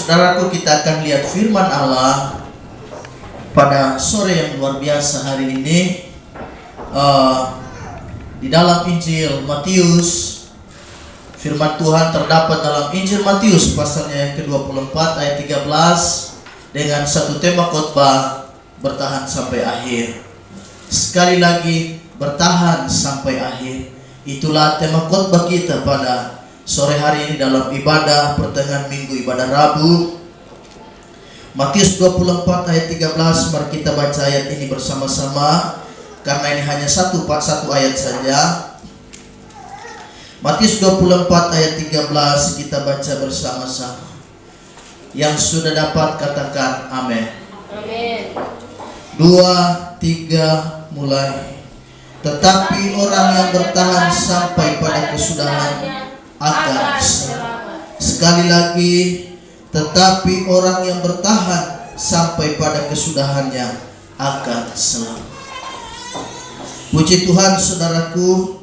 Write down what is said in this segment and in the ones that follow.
Saudaraku, kita akan lihat firman Allah pada sore yang luar biasa hari ini di dalam Injil Matius. Firman Tuhan terdapat dalam Injil Matius pasalnya yang ke-24 ayat 13 dengan satu tema khotbah, bertahan sampai akhir. Sekali lagi, bertahan sampai akhir. Itulah tema khotbah kita pada sore hari ini dalam ibadah pertengahan minggu, ibadah Rabu. Matius 24 ayat 13, mari kita baca ayat ini bersama-sama karena ini hanya satu ayat saja. Matius 24 ayat 13 kita baca bersama-sama. Yang sudah dapat katakan amin. Amin. 2, 3, mulai. Tetapi orang yang bertahan sampai pada kesudahan akan selamat. Sekali lagi, tetapi orang yang bertahan sampai pada kesudahannya akan selamat. Puji Tuhan, saudaraku.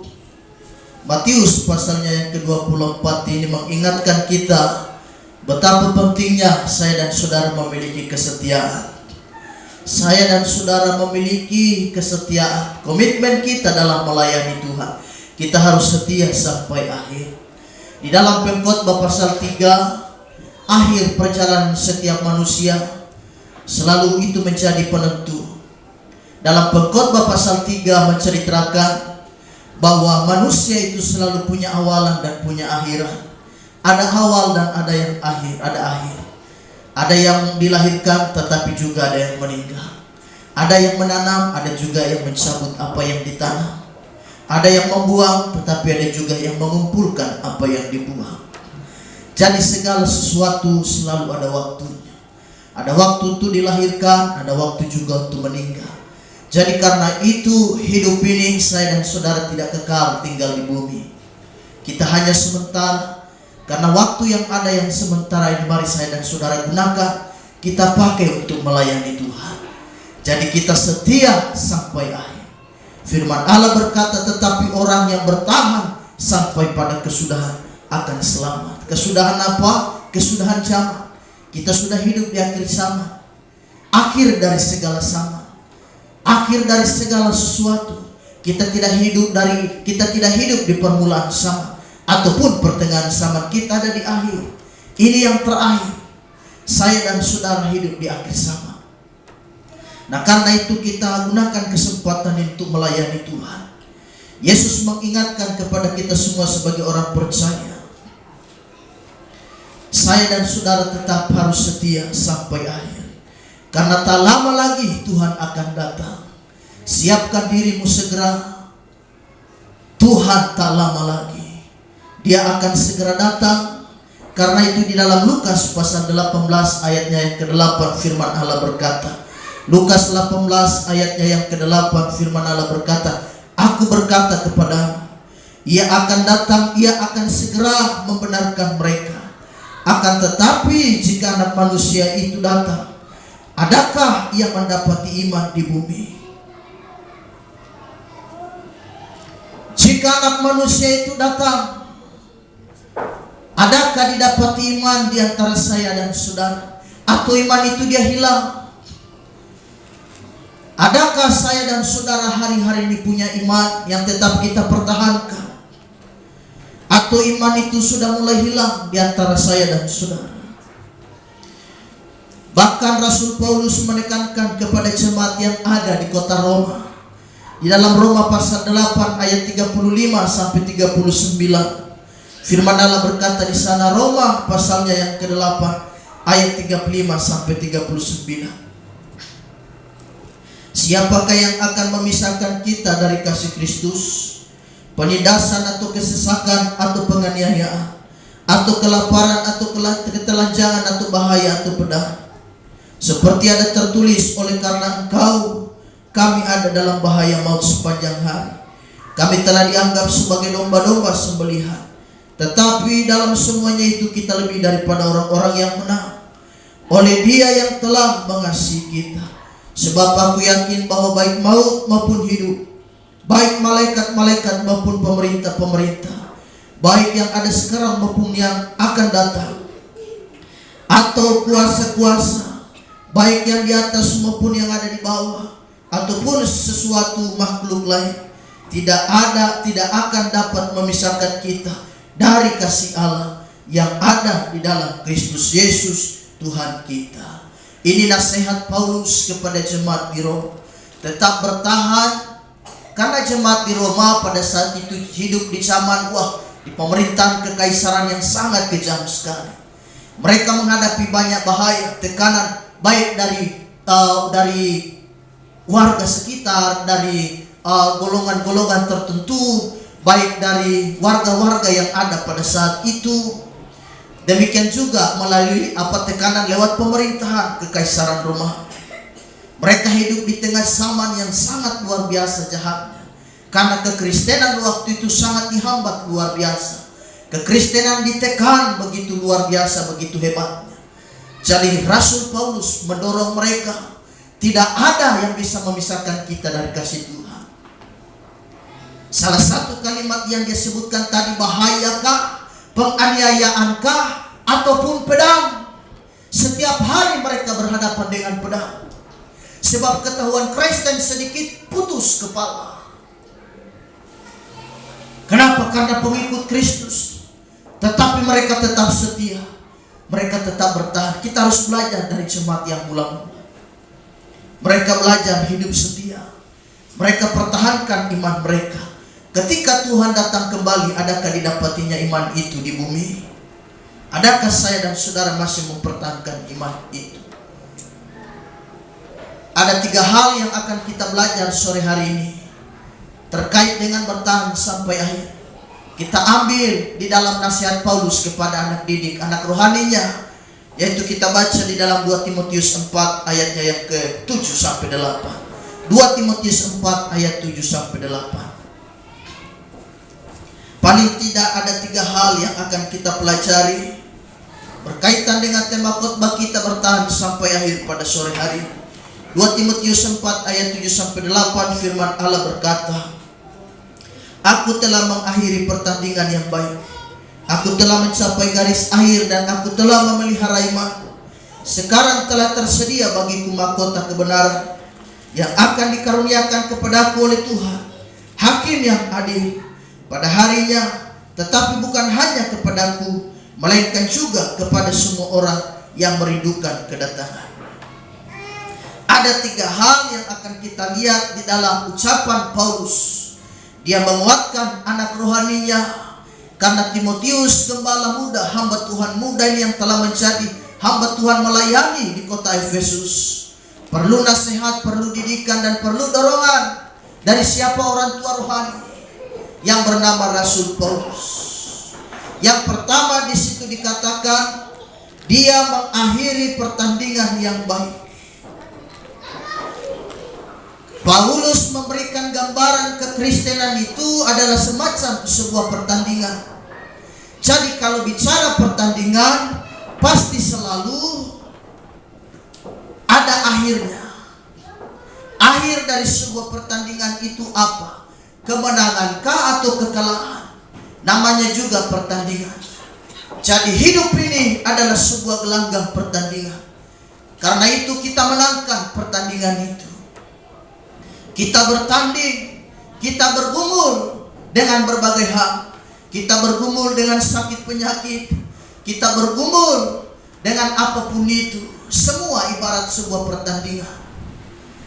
Matius pasalnya yang ke-24 ini mengingatkan kita betapa pentingnya saya dan saudara memiliki kesetiaan. Saya dan saudara memiliki kesetiaan. Komitmen kita dalam melayani Tuhan, kita harus setia sampai akhir. Di dalam Pengkhotbah pasal 3, akhir perjalanan setiap manusia selalu itu menjadi penentu. Dalam Pengkhotbah pasal 3 menceritakan bahwa manusia itu selalu punya awalan dan punya akhiran. Ada awal dan ada yang akhir, ada akhir. Ada yang dilahirkan tetapi juga ada yang meninggal. Ada yang menanam, ada juga yang mencabut apa yang ditanam. Ada yang membuang tetapi ada juga yang mengumpulkan apa yang dibuang. Jadi segala sesuatu selalu ada waktunya. Ada waktu untuk dilahirkan, ada waktu juga untuk meninggal. Jadi karena itu hidup ini saya dan saudara tidak kekal tinggal di bumi. Kita hanya sementara. Karena waktu yang ada yang sementara ini mari saya dan saudara gunakan, kita pakai untuk melayani Tuhan. Jadi kita setia sampai akhir. Firman Allah berkata, tetapi orang yang bertahan sampai pada kesudahan akan selamat. Kesudahan apa? Kesudahan zaman. Kita sudah hidup di akhir zaman. Akhir dari segala zaman. Akhir dari segala sesuatu. Kita tidak hidup di permulaan zaman ataupun pertengahan zaman. Kita ada di akhir. Ini yang terakhir. Saya dan saudara hidup di akhir zaman. Nah, karena itu kita gunakan kesempatan untuk melayani Tuhan. Yesus mengingatkan kepada kita semua sebagai orang percaya, saya dan saudara tetap harus setia sampai akhir. Karena tak lama lagi Tuhan akan datang. Siapkan dirimu segera. Tuhan tak lama lagi. Dia akan segera datang. Karena itu di dalam Lukas pasal 18 ayatnya yang ke-8 firman Allah berkata. Lukas 18 ayatnya yang ke-8 firman Allah berkata, aku berkata kepadamu, ia akan datang, ia akan segera membenarkan mereka. Akan tetapi jika anak manusia itu datang, adakah ia mendapati iman di bumi? Jika anak manusia itu datang, adakah didapati iman di antara saya dan saudara? Atau iman itu dia hilang? Adakah saya dan saudara hari-hari ini punya iman yang tetap kita pertahankan? Atau iman itu sudah mulai hilang di antara saya dan saudara? Bahkan Rasul Paulus menekankan kepada jemaat yang ada di kota Roma. Di dalam Roma pasal 8 ayat 35 sampai 39. Firman Allah berkata di sana, Roma pasalnya yang ke-8 ayat 35 sampai 39. Siapakah yang akan memisahkan kita dari kasih Kristus? Penindasan atau kesesakan atau penganiayaan atau kelaparan atau ketelanjangan atau bahaya atau pedang? Seperti ada tertulis, oleh karena engkau kami ada dalam bahaya maut sepanjang hari. Kami telah dianggap sebagai domba-domba sembelihan. Tetapi dalam semuanya itu kita lebih daripada orang-orang yang menang oleh Dia yang telah mengasihi kita. Sebab aku yakin bahwa baik maut maupun hidup, baik malaikat-malaikat maupun pemerintah-pemerintah, baik yang ada sekarang maupun yang akan datang, atau kuasa-kuasa, baik yang di atas maupun yang ada di bawah, ataupun sesuatu makhluk lain, tidak akan dapat memisahkan kita dari kasih Allah yang ada di dalam Kristus Yesus Tuhan kita. Ini nasihat Paulus kepada jemaat di Roma. Tetap bertahan, karena jemaat di Roma pada saat itu hidup di zaman di pemerintahan kekaisaran yang sangat kejam sekali. Mereka menghadapi banyak bahaya, tekanan baik dari warga sekitar, dari golongan-golongan tertentu, baik dari warga-warga yang ada pada saat itu. Demikian juga melalui tekanan lewat pemerintahan kekaisaran Roma. Mereka hidup di tengah zaman yang sangat luar biasa jahatnya, karena kekristenan waktu itu sangat dihambat luar biasa. Kekristenan ditekan begitu luar biasa, begitu hebatnya. Jadi Rasul Paulus mendorong mereka, tidak ada yang bisa memisahkan kita dari kasih Tuhan. Salah satu kalimat yang dia sebutkan tadi, bahayakah, penganiayaankah, ataupun pedang. Setiap hari mereka berhadapan dengan pedang. Sebab ketahuan Kristen sedikit putus kepala. Kenapa? Karena pengikut Kristus. Tetapi mereka tetap setia, mereka tetap bertahan. Kita harus belajar dari jemaat yang mulia. Mereka belajar hidup setia, mereka pertahankan iman mereka. Ketika Tuhan datang kembali, adakah didapatinya iman itu di bumi? Adakah saya dan saudara masih mempertahankan iman itu? Ada 3 hal yang akan kita belajar sore hari ini terkait dengan bertahan sampai akhir. Kita ambil di dalam nasihat Paulus kepada anak didik, anak rohaninya, yaitu kita baca di dalam 2 Timotius 4 ayatnya yang ke-7 sampai 8. 2 Timotius 4 ayat 7 sampai 8. Paling tidak ada 3 hal yang akan kita pelajari berkaitan dengan tema khotbah kita bertahan sampai akhir pada sore hari. 2 Timotius 4 ayat 7 sampai 8, firman Allah berkata, "Aku telah mengakhiri pertandingan yang baik. Aku telah mencapai garis akhir dan aku telah memelihara iman. Sekarang telah tersedia bagiku mahkota kebenaran yang akan dikaruniakan kepadaku oleh Tuhan, Hakim yang adil, pada harinya, tetapi bukan hanya kepadaku, melainkan juga kepada semua orang yang merindukan kedatangan." Ada 3 hal yang akan kita lihat di dalam ucapan Paulus. Dia menguatkan anak rohaninya, karena Timotius gembala muda, hamba Tuhan muda ini yang telah menjadi hamba Tuhan melayani di kota Efesus. Perlu nasihat, perlu didikan, dan perlu dorongan dari siapa? Orang tua rohani yang bernama Rasul Paulus. Yang pertama di situ dikatakan, dia mengakhiri pertandingan yang baik. Paulus memberikan gambaran kekristenan itu adalah semacam sebuah pertandingan. Jadi kalau bicara pertandingan, pasti selalu ada akhirnya. Akhir dari sebuah pertandingan itu apa? Kemenangankah atau kekalahan? Namanya juga pertandingan. Jadi hidup ini adalah sebuah gelanggang pertandingan. Karena itu kita menangkan pertandingan itu. Kita bertanding, kita bergumul dengan berbagai hal. Kita bergumul dengan sakit penyakit, kita bergumul dengan apapun itu. Semua ibarat sebuah pertandingan.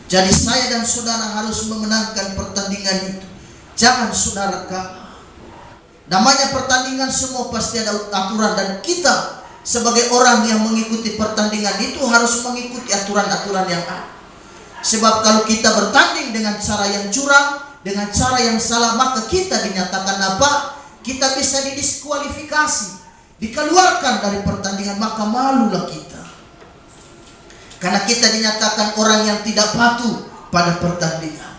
Jadi saya dan saudara harus memenangkan pertandingan itu. Jangan saudara kalah. Namanya pertandingan, semua pasti ada aturan, dan kita sebagai orang yang mengikuti pertandingan itu harus mengikuti aturan-aturan yang ada. Sebab kalau kita bertanding dengan cara yang curang, dengan cara yang salah, maka kita dinyatakan apa? Kita bisa didiskualifikasi, dikeluarkan dari pertandingan, maka malulah kita. Karena kita dinyatakan orang yang tidak patuh pada pertandingan.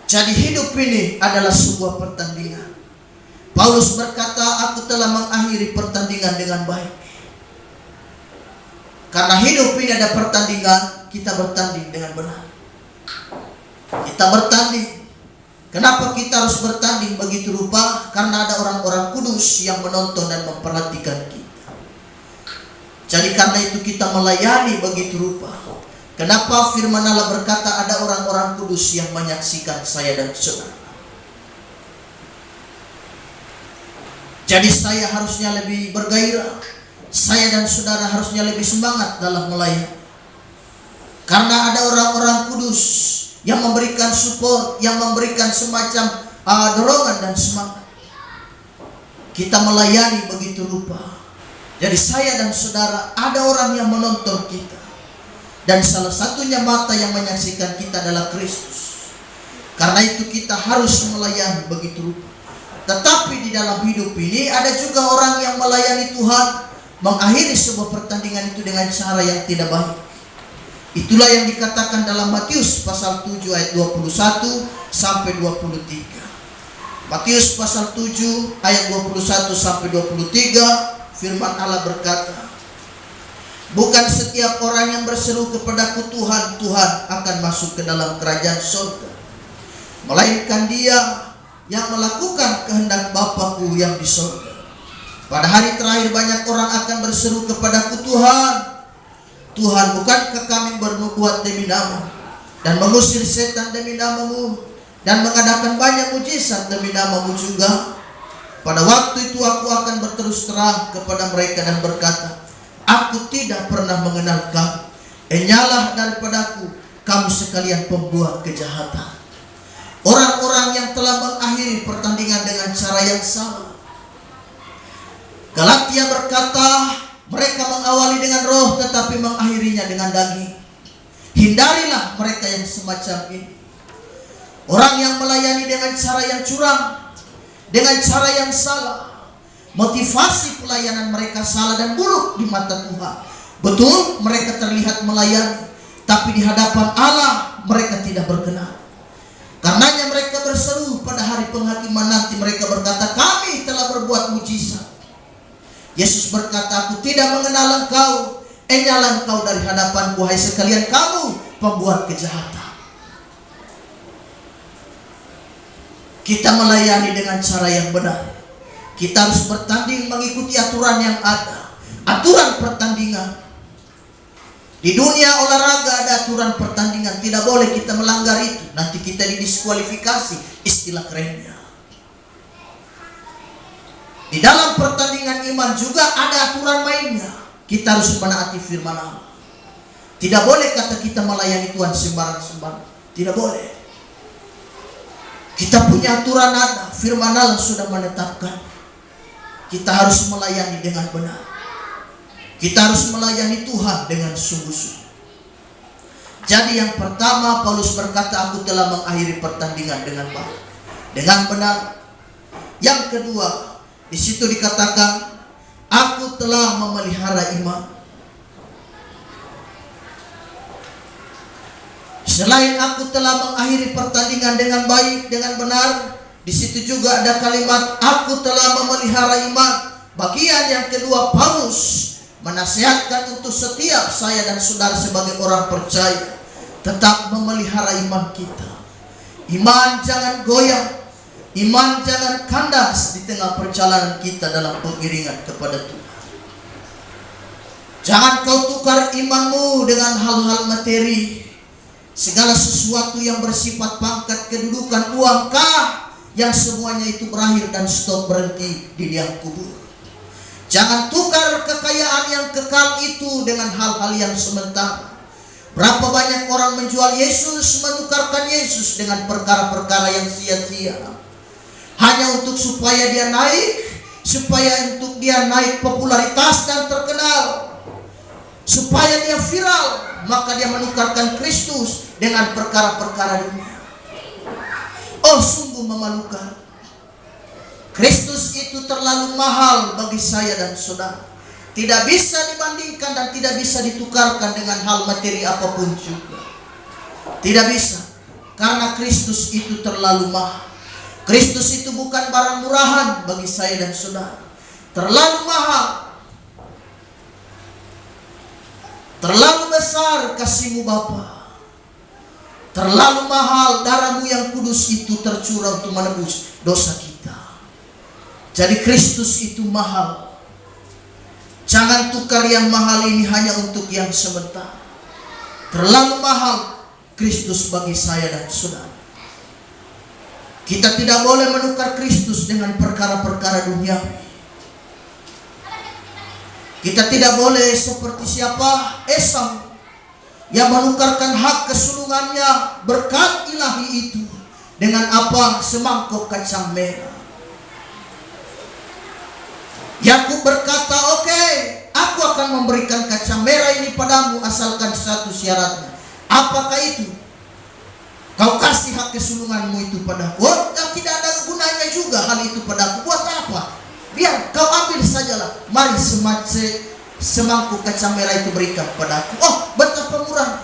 Jadi hidup ini adalah sebuah pertandingan. Paulus berkata, aku telah mengakhiri pertandingan dengan baik. Karena hidup ini ada pertandingan, kita bertanding dengan benar. Kita bertanding. Kenapa kita harus bertanding begitu rupa? Karena ada orang-orang kudus yang menonton dan memperhatikan kita. Jadi karena itu kita melayani begitu rupa. Kenapa firman Allah berkata ada orang-orang kudus yang menyaksikan saya dan saudara. Jadi saya harusnya lebih bergairah. Saya dan saudara harusnya lebih semangat dalam melayani. Karena ada orang-orang kudus yang memberikan support, yang memberikan semacam dorongan dan semangat. Kita melayani begitu rupa. Jadi saya dan saudara, ada orang yang menonton kita. Dan salah satunya mata yang menyaksikan kita adalah Kristus. Karena itu kita harus melayani begitu rupa. Tetapi di dalam hidup ini ada juga orang yang melayani Tuhan, mengakhiri sebuah pertandingan itu dengan cara yang tidak baik. Itulah yang dikatakan dalam Matius pasal 7 ayat 21 sampai 23. Matius pasal 7 ayat 21 sampai 23, firman Allah berkata, bukan setiap orang yang berseru kepadaku Tuhan, Tuhan akan masuk ke dalam kerajaan surga, melainkan dia yang melakukan kehendak Bapa-Ku yang di surga. Pada hari terakhir banyak orang akan berseru kepadaku, Tuhan, Tuhan, bukankah kami bernubuat demi nama dan mengusir setan demi nama-Mu dan mengadakan banyak mujizat demi nama-Mu juga? Pada waktu itu aku akan berterus terang kepada mereka dan berkata, aku tidak pernah mengenal kamu. Enyalah daripadaku, kamu sekalian pembuat kejahatan. Orang-orang yang telah mengakhiri pertandingan dengan cara yang salah. Galatia berkata, mereka mengawali dengan roh tetapi mengakhirinya dengan daging. Hindarilah mereka yang semacam ini. Orang yang melayani dengan cara yang curang, dengan cara yang salah. Motivasi pelayanan mereka salah dan buruk di mata Tuhan. Betul, mereka terlihat melayani, tapi di hadapan Allah mereka tidak berkenan. Karenanya mereka berseru pada hari penghakiman nanti, mereka berkata, kami telah berbuat mujizat. Yesus berkata, aku tidak mengenal engkau. Enyalah engkau dari hadapanku, hai sekalian kamu pembuat kejahatan. Kita melayani dengan cara yang benar. Kita harus bertanding mengikuti aturan yang ada. Aturan pertandingan. Di dunia olahraga ada aturan pertandingan. Tidak boleh kita melanggar itu. Nanti kita didiskualifikasi, istilah kerennya. Di dalam pertandingan iman juga ada aturan mainnya. Kita harus menaati firman Allah. Tidak boleh kata kita melayani Tuhan sembarang-sembarang. Tidak boleh. Kita punya aturan ada. Firman Allah sudah menetapkan. Kita harus melayani dengan benar. Kita harus melayani Tuhan dengan sungguh-sungguh. Jadi yang pertama Paulus berkata, aku telah mengakhiri pertandingan dengan baik, dengan benar. Yang kedua, di situ dikatakan, aku telah memelihara iman. Selain aku telah mengakhiri pertandingan dengan baik, dengan benar, di situ juga ada kalimat aku telah memelihara iman. Bagian yang kedua Paulus menasihatkan untuk setiap saya dan saudara sebagai orang percaya tetap memelihara iman kita. Iman jangan goyah, iman jangan kandas di tengah perjalanan kita dalam pengiringan kepada Tuhan. Jangan kau tukar imanmu dengan hal-hal materi, segala sesuatu yang bersifat pangkat, kedudukan, uangkah, yang semuanya itu berakhir dan stop, berhenti di liang kubur. Jangan tukar kekayaan yang kekal itu dengan hal-hal yang sementara. Berapa banyak orang menjual Yesus, menukarkan Yesus dengan perkara-perkara yang sia-sia, hanya untuk supaya dia naik, supaya untuk dia naik popularitas dan terkenal, supaya dia viral, maka dia menukarkan Kristus dengan perkara-perkara dunia. Oh, sungguh memalukan. Kristus itu terlalu mahal bagi saya dan saudara. Tidak bisa dibandingkan dan tidak bisa ditukarkan dengan hal materi apapun juga. Tidak bisa. Karena Kristus itu terlalu mahal. Kristus itu bukan barang murahan bagi saya dan saudara. Terlalu mahal. Terlalu besar kasih-Mu Bapa. Terlalu mahal darah-Mu yang kudus itu tercurah untuk menebus dosa kita. Jadi Kristus itu mahal. Jangan tukar yang mahal ini hanya untuk yang sebentar. Terlalu mahal Kristus bagi saya dan saudara. Kita tidak boleh menukar Kristus dengan perkara-perkara dunia. Kita tidak boleh seperti siapa? Esau, yang menukarkan hak kesulungannya, berkat ilahi itu, dengan apa? Semangkuk kacang merah. Yakub berkata, oke, aku akan memberikan kacang merah ini padamu asalkan satu syaratnya. Apakah itu? Kau kasih hak kesulunganmu itu padaku. Oh, tidak ada gunanya juga hal itu padaku. Buat apa? Biar kau ambil sajalah. Mari semangkuk kacang merah itu berikan padaku. Oh, betapa murah.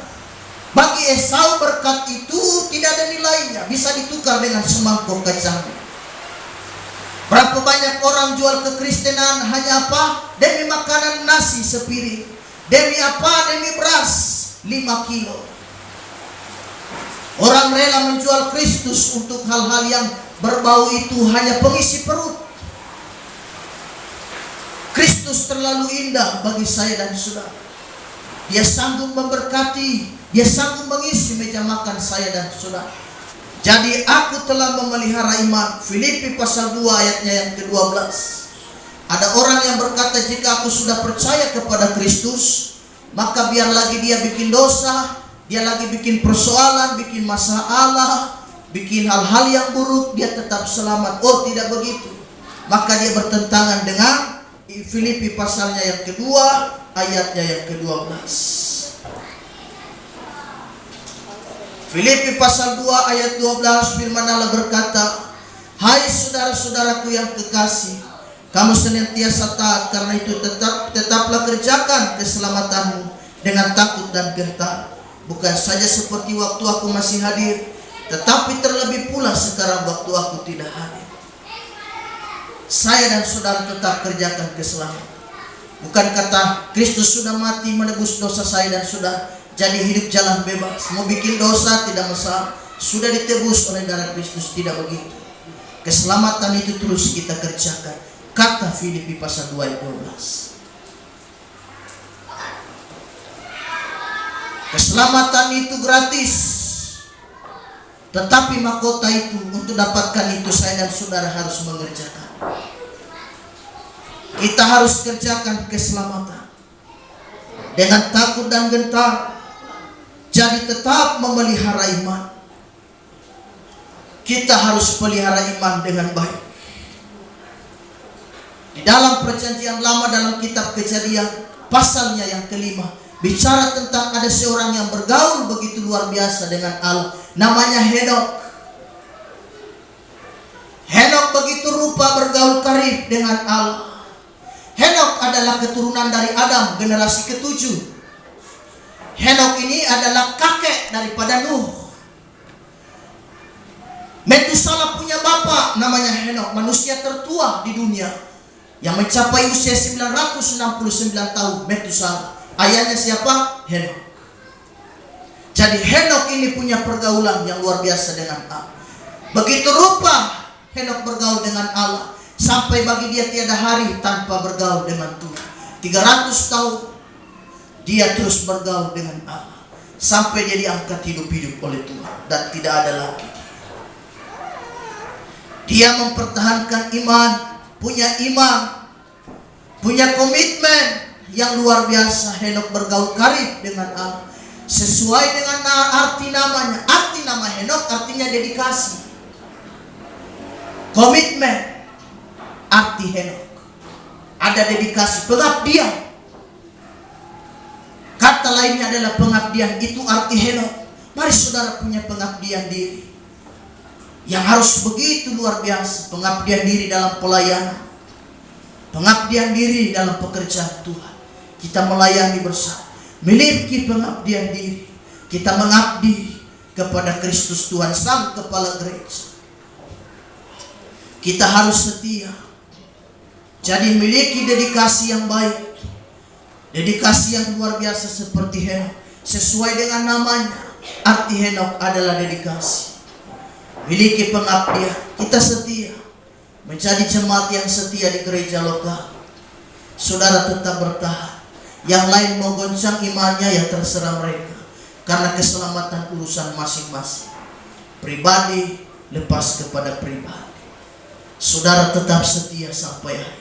Bagi Esau berkat itu tidak ada nilainya, bisa ditukar dengan semangkuk kacang merah. Berapa banyak orang jual kekristenan hanya apa? Demi makanan nasi sepiring. Demi apa? Demi beras 5 kilo. Orang rela menjual Kristus untuk hal-hal yang berbau itu hanya pengisi perut. Kristus terlalu indah bagi saya dan saudara. Dia sanggup memberkati, dia sanggup mengisi meja makan saya dan saudara. Jadi aku telah memelihara iman. Filipi pasal 2 ayatnya yang ke-12. Ada orang yang berkata, jika aku sudah percaya kepada Kristus, maka biar lagi dia bikin dosa, dia lagi bikin persoalan, bikin masalah, bikin hal-hal yang buruk, dia tetap selamat. Oh, tidak begitu. Maka dia bertentangan dengan Filipi pasalnya yang kedua, ayatnya yang ke-12. Filipi pasal 2 ayat 12, firman Allah berkata, hai saudara-saudaraku yang kekasih, kamu senantiasa taat, karena itu tetaplah kerjakan keselamatanmu dengan takut dan gentar. Bukan saja seperti waktu aku masih hadir, tetapi terlebih pula sekarang waktu aku tidak hadir. Saya dan saudara tetap kerjakan keselamatan. Bukan kata Kristus sudah mati menebus dosa saya dan saudara, jadi hidup jalan bebas. Mau bikin dosa tidak masalah, sudah ditebus oleh darah Kristus. Tidak begitu. Keselamatan itu terus kita kerjakan. Kata Filipi pasal 2 ayat 12. Keselamatan itu gratis. Tetapi mahkota itu, untuk dapatkan itu saya dan saudara harus mengerjakan. Kita harus kerjakan keselamatan dengan takut dan gentar. Jadi tetap memelihara iman. Kita harus pelihara iman dengan baik. Di dalam perjanjian lama, dalam kitab Kejadian pasalnya yang kelima, bicara tentang ada seorang yang bergaul begitu luar biasa dengan Allah. Namanya Henok. Henok begitu rupa bergaul karib dengan Allah. Henok adalah keturunan dari Adam, generasi ke-7. Henok ini adalah kakek daripada Nuh. Metusalah punya bapak namanya Henok, manusia tertua di dunia yang mencapai usia 969 tahun. Metusalah, ayahnya siapa? Henok. Jadi Henok ini punya pergaulan yang luar biasa dengan Allah. Begitu rupa Henok bergaul dengan Allah, sampai bagi dia tiada hari tanpa bergaul dengan Tuhan. 300 tahun dia terus bergaul dengan Allah, sampai dia diangkat hidup-hidup oleh Tuhan dan tidak ada lagi. Dia mempertahankan iman, punya komitmen yang luar biasa. Henok bergaul karib dengan Allah sesuai dengan arti namanya. Arti nama Henok artinya dedikasi, komitmen. Arti Henok ada dedikasi, pengabdian. Kata lainnya adalah pengabdian. Itu arti Henok. Mari saudara punya pengabdian diri yang harus begitu luar biasa. Pengabdian diri dalam pelayanan, pengabdian diri dalam pekerjaan Tuhan. Kita melayani bersama, memiliki pengabdian diri. Kita mengabdi kepada Kristus Tuhan, Sang Kepala Gereja. Kita harus setia. Jadi memiliki dedikasi yang baik, dedikasi yang luar biasa seperti Henok. Sesuai dengan namanya, arti Henok adalah dedikasi. Miliki pengabdian. Kita setia menjadi jemaat yang setia di gereja lokal. saudara tetap bertahan. Yang lain mau goncang imannya, ya terserah mereka. Karena keselamatan urusan masing-masing. Pribadi lepas kepada pribadi. Saudara tetap setia sampai akhir.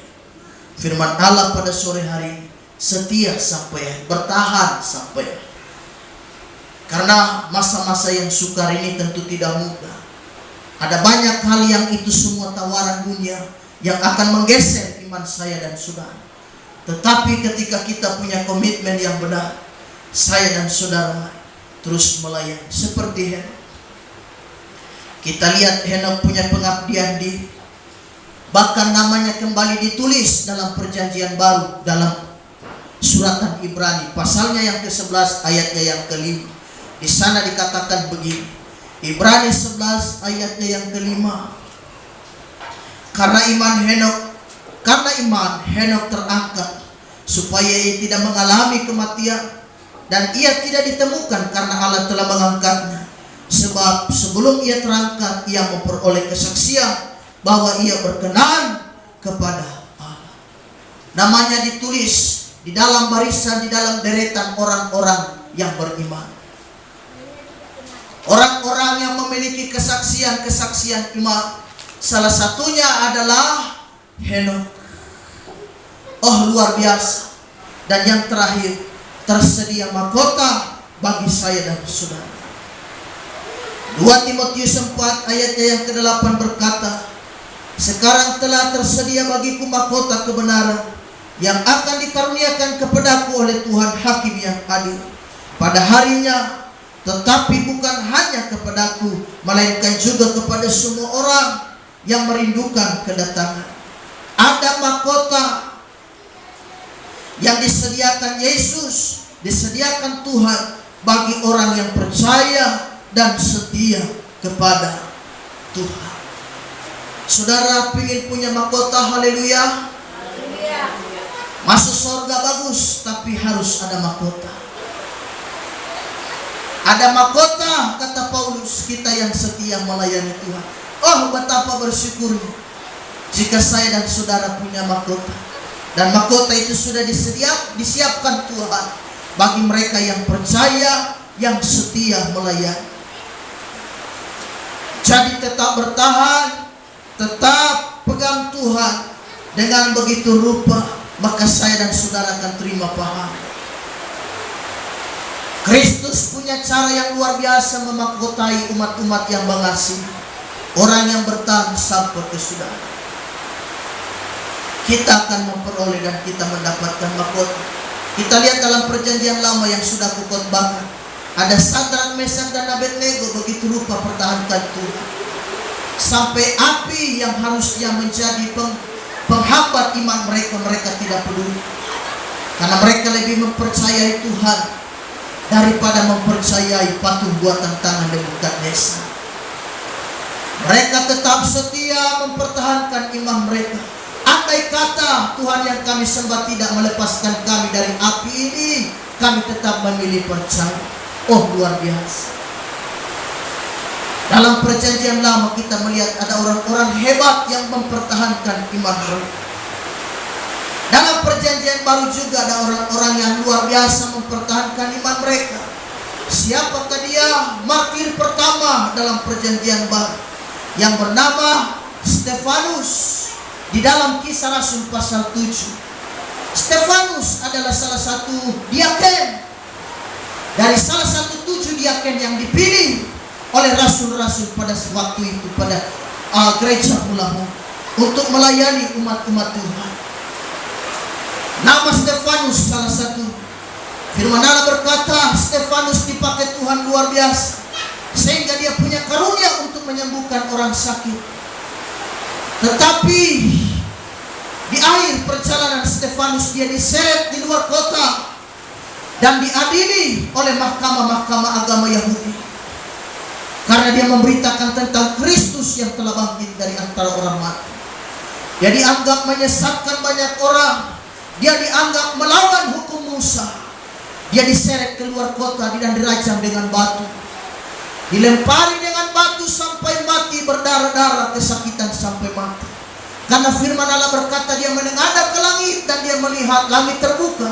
Firman Allah pada sore hari ini, setia sampai akhir, bertahan sampai akhir. Karena masa-masa yang sukar ini tentu tidak mudah. Ada banyak hal yang itu semua tawaran dunia yang akan menggeser iman saya dan saudara. Tetapi ketika kita punya komitmen yang benar, saya dan saudara terus melayani seperti Henok. Kita lihat Henok punya pengabdian diri. Bahkan namanya kembali ditulis dalam perjanjian baru, dalam suratan Ibrani pasalnya yang ke-11 ayatnya yang ke-5. Di sana dikatakan begini, Ibrani 11 ayatnya yang ke-5. Karena iman Henok terangkat supaya ia tidak mengalami kematian, dan ia tidak ditemukan karena Allah telah mengangkatnya. Sebab sebelum ia terangkat, ia memperoleh kesaksian bahwa ia berkenan kepada Allah. Namanya ditulis di dalam barisan, di dalam deretan orang-orang yang beriman. Orang-orang yang memiliki kesaksian-kesaksian iman. Salah satunya adalah Henok. Oh, luar biasa. Dan yang terakhir, tersedia mahkota bagi saya dan saudara. 2 Timotius 4 ayatnya yang ke-8 berkata, sekarang telah tersedia bagiku mahkota kebenaran yang akan dikaruniakan kepadaku oleh Tuhan Hakim yang adil pada harinya, tetapi bukan hanya kepadaku, melainkan juga kepada semua orang yang merindukan kedatangan. Ada mahkota yang disediakan Yesus, disediakan Tuhan bagi orang yang percaya dan setia kepada Tuhan. Saudara ingin punya mahkota? Haleluya. Masuk surga bagus, tapi harus ada mahkota. Ada mahkota, kata Paulus, kita yang setia melayani Tuhan. Oh, betapa bersyukurnya jika saya dan saudara punya mahkota. Dan mahkota itu sudah disiapkan Tuhan bagi mereka yang percaya, yang setia melayani. Jadi tetap bertahan, tetap pegang Tuhan. Dengan begitu rupa, maka saya dan saudara akan terima pahala. Kristus punya cara yang luar biasa memahkotai umat-umat yang mengasihi, orang yang bertahan sampai ke saudara. Kita akan memperoleh dan kita mendapatkan mahkota. Kita lihat dalam perjanjian lama yang sudah kukhotbahkan, ada Sadrak, Mesak dan Abednego begitu rupa pertahankan Tuhan. Sampai api yang harusnya menjadi penghambat iman mereka tidak peduli. Karena mereka lebih mempercayai Tuhan daripada mempercayai patung buatan tangan Nebukadnezar. Mereka tetap setia mempertahankan iman mereka. Andai kata Tuhan yang kami sembah tidak melepaskan kami dari api ini, kami tetap memilih percaya. Oh, luar biasa. Dalam perjanjian lama kita melihat ada orang-orang hebat yang mempertahankan iman mereka. Dalam perjanjian baru juga ada orang-orang yang luar biasa mempertahankan iman mereka. Siapakah dia? Martir pertama dalam perjanjian baru yang bernama Stefanus. Di dalam Kisah Rasul pasal 7, Stefanus adalah salah satu diaken dari salah satu 7 diaken yang dipilih oleh rasul-rasul pada waktu itu, pada gereja mula-mula untuk melayani umat-umat Tuhan. Nama Stefanus salah satu. Firman Allah berkata, Stefanus dipakai Tuhan luar biasa sehingga dia punya karunia untuk menyembuhkan orang sakit. Tetapi di akhir perjalanan Stefanus dia diseret di luar kota dan diadili oleh mahkamah-mahkamah agama Yahudi karena dia memberitakan tentang Kristus yang telah bangkit dari antara orang mati. Dia dianggap menyesatkan banyak orang. Dia dianggap melawan hukum Musa. Dia diseret keluar kota dan dirajam dengan batu, dilempari dengan batu sampai mati, berdarah-darah, kesakitan sampai mati. Karena firman Allah berkata dia menengadah ke langit dan dia melihat langit terbuka.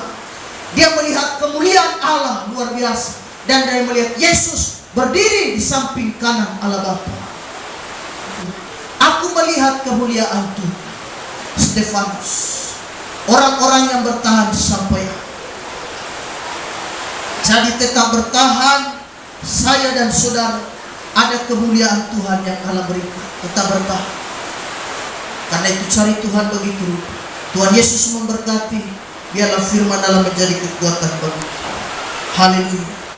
Dia melihat kemuliaan Allah luar biasa. Dan dia melihat Yesus berdiri di samping kanan Allah Bapa. Aku melihat kemuliaan Tuhan. Stefanus, orang-orang yang bertahan sampai akhir. Jadi tetap bertahan. Saya dan saudara, ada kemuliaan Tuhan yang Allah berikan. Tetap bertahan. Karena itu cari Tuhan begitu. Tuhan Yesus memberkati. Biarlah firman Allah menjadi kekuatan bagi kita. Haleluya.